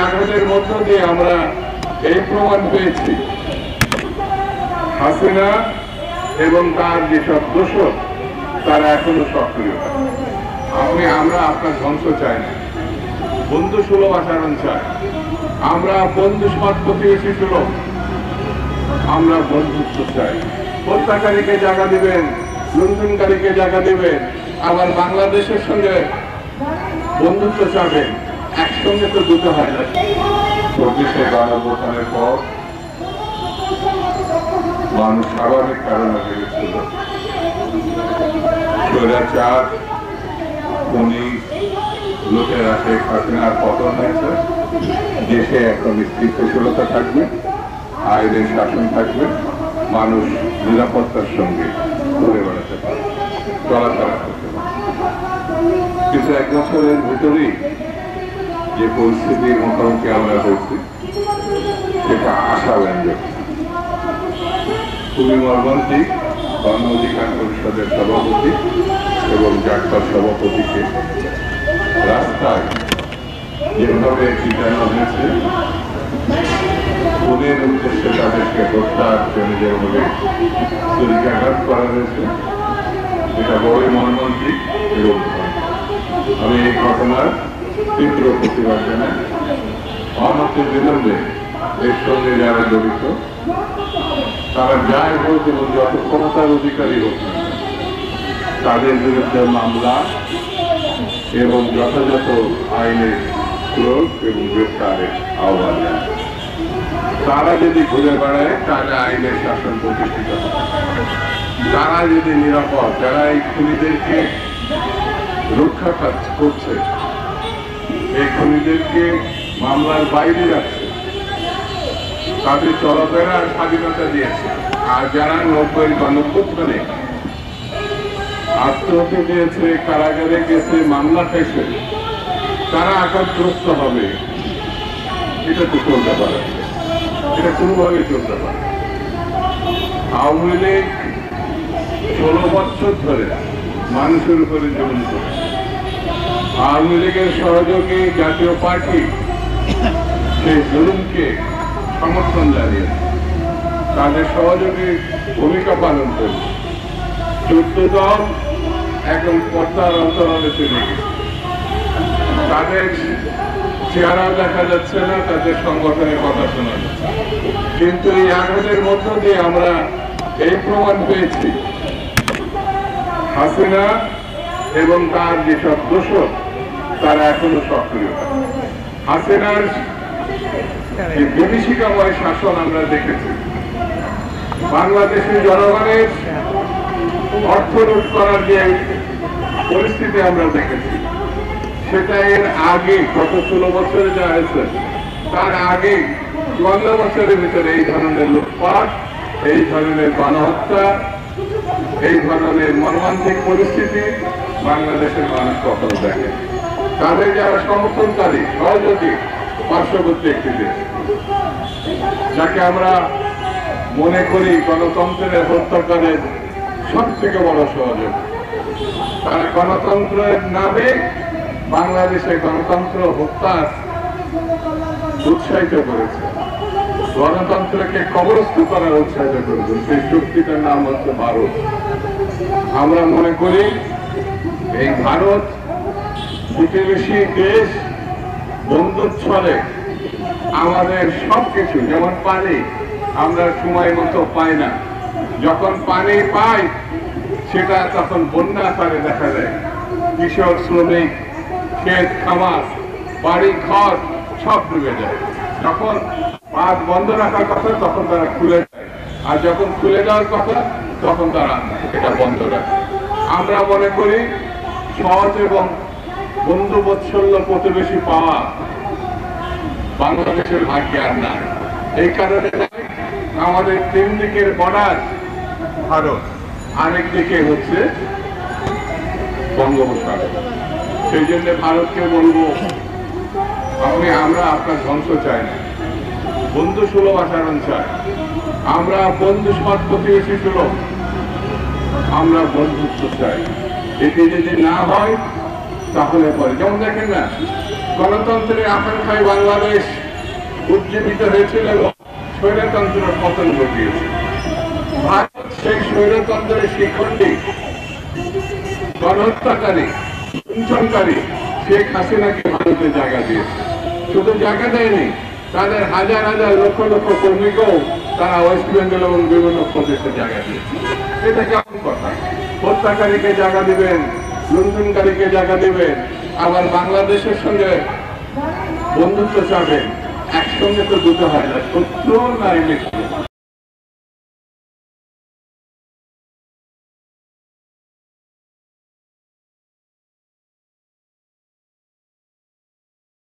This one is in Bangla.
আঘাতের মধ্য দিয়ে আমরা এই প্রমাণ পেয়েছি হাসিনা এবং তার যেসব দোষর তারা এখনো সক্রিয়। আমরা আপনার ধ্বংস চাই না, বন্ধু সুলভ আচরণ চাই। আমরা বন্ধু সৎ প্রতিবেশী সুলভ, আমরা বন্ধুত্ব চাই। হত্যাকারীকে জায়গা দিবেন, লুণ্ঠনকারীকে জায়গা দিবেন, আবার বাংলাদেশের সঙ্গে বন্ধুত্ব চাবেন, একসঙ্গে তো দুটো হয় না। 25শে গণঅভ্যুত্থানের পর মানুষ স্বাভাবিক কারণে ভেবেছিল স্বৈরাচার খুনি লোকেরা শেখ হাসিনার পতন হয়েছে, দেশে একটা স্থিতিশীলতা থাকবে, আইনের শাসন থাকবে, মানুষ নিরাপত্তার সঙ্গে ঘুরে বেড়াতে পারবে, চলাফেরা করতে পারবে। কিন্তু 1 বছরের ভিতরেই যে পরিস্থিতির মুখোমুখি আমরা হয়েছি সেটা আশাব্যঞ্জক। খুবই মর্মান্তিক। গণ অধিকার পরিষদের সভাপতি এবং জাতীয় সভাপতিকে রাস্তায় যেভাবে পিটানো হয়েছে, খুনের উদ্দেশ্যে তাদেরকে হত্যার জন্য যেভাবে ছুরিকাঘাত করা হয়েছে, এটা বড়ই মর্মান্তিক। এবং আমি এই ঘটনার তীব্র প্রতিবাদ জানাই। অনতি বিলম্বে এর সঙ্গে যারা জড়িত তারা যাই হোক এবং যত ক্ষমতার অধিকারী হোক তাদের বিরুদ্ধে মামলা এবং যথাযথ আইনের প্রয়োগ এবং গ্রেফতারের আহ্বান জানায়। তারা যদি ঘুরে বেড়ায় তাহলে আইনের শাসন প্রতিষ্ঠিত হয়। তারা যদি নিরাপদ, যারা এই খুনিদেরকে রক্ষা করছে, এই খুনিদেরকে মামলার বাইরে রাখছে, তাদের চলাফেরার স্বাধীনতা দিয়েছে, আর যারা 90-এর গণঅভ্যুত্থানে আত্মহত্যা দিয়েছে, কারাগারে গেছে, মামলা খাইছে, তারা আঘাতগ্রস্ত হবে, এটা তো চলতে পারে, এটা কোনোভাবে চলতে পারে। আওয়ামী লীগ 16 বছর ধরে মানুষের উপরে জুলুম করেছে। আওয়ামী লীগের সহযোগী জাতীয় পার্টি সেই জুলুমকে সমর্থন জানিয়েছে, তাদের সহযোগী ভূমিকা পালন করেছে। 14 দল একদম পর্দার অন্তরালে চলে গেছে, তাদের চেহারা দেখা যাচ্ছে না, তাদের সংগঠনের কথা শোনা যাচ্ছে। কিন্তু এই আঘাতের মধ্য দিয়ে আমরা এই প্রমাণ পেয়েছি হাসিনা এবং তার যেসব দোষর তারা এখনো সক্রিয়। হাসিনার বিভীষিকাময় শাসন আমরা দেখেছি, বাংলাদেশের জনগণের অর্থ লুট করার যে পরিস্থিতি আমরা দেখেছি, সেটা এর আগে গত 16 বছরে যা হয়েছে তার আগে 15 বছরের ভিতরে এই ধরনের লুটপাট, এই ধরনের গণহত্যা, এই ধরনের মর্মান্তিক পরিস্থিতি বাংলাদেশের মানুষ কখনো দেখে। তাদের যারা সমর্থনকারী, সহযোগী, পার্শ্ববর্তী একটি দেশ যাকে আমরা মনে করি গণতন্ত্রের হত্যাকারের সব থেকে বড় সহযোগী, তারা গণতন্ত্রের নামে বাংলাদেশে গণতন্ত্র হত্যার উৎসাহিত করেছে, গণতন্ত্রকে কবরস্থ করার উৎসাহিত করেছে। সেই শক্তিটার নাম হচ্ছে ভারত। আমরা মনে করি এই ভারত প্রতিবেশী দেশ বন্ধুর ছলে আমাদের সবকিছু, যেমন পানি আমরা সময় মতো পাই না, যখন পানি পাই সেটা তখন বন্যা আকারে দেখা যায়। কৃষক, শ্রমিক, ক্ষেত খামার, বাড়ি ঘর সব ডুবে যায়। যখন বাঁধ বন্ধ রাখার কথা তখন তারা খুলে যায়, আর যখন খুলে যাওয়ার কথা তখন তারা এটা বন্ধ রাখে। আমরা মনে করি সহজ এবং বন্ধু বৎসল্য প্রতিবেশী পাওয়া বাংলাদেশের ভাগ্যে আর না। এই কারণে আমাদের 3 দিকের বর্ডার ভারত, আরেক দিকে হচ্ছে বঙ্গোপসাগর। সেই জন্য ভারতকে বলবো, আমরা আপনার ধ্বংস চাই না, বন্ধু সুলভ আচরণ চাই। আমরা বন্ধু সৎ প্রতিবেশী সুলভ, আমরা বন্ধুত্ব চাই। এটি যদি না হয় তাহলে পরে, যেমন দেখেন না গণতন্ত্রের আকাঙ্ক্ষায় বাংলাদেশ উজ্জীবিত হয়েছিল এবং স্বৈরতন্ত্রের পতন ঘটিয়েছে। ভারত সেই স্বৈরতন্ত্রের শিখণ্ডী গণহত্যাকারী লুণ্ঠনকারী শেখ হাসিনাকে ভারতে জায়গা দিয়েছে। শুধু জায়গা দেয়নি, তাদের হাজার হাজার লক্ষ লক্ষ কর্মীকেও তারা ওয়েস্ট বেঙ্গল এবং বিভিন্ন প্রদেশে জায়গা দিয়েছে। এটা কেমন কথা? হত্যাকারীকে জায়গা দিবেন, লুণ্ঠনকারীকে জায়গা দিবেন, আবার বাংলাদেশের সঙ্গে বন্ধুত্ব চাবেন। একসঙ্গে তো দুটো হয় না, শত্রু নাই মিত্র।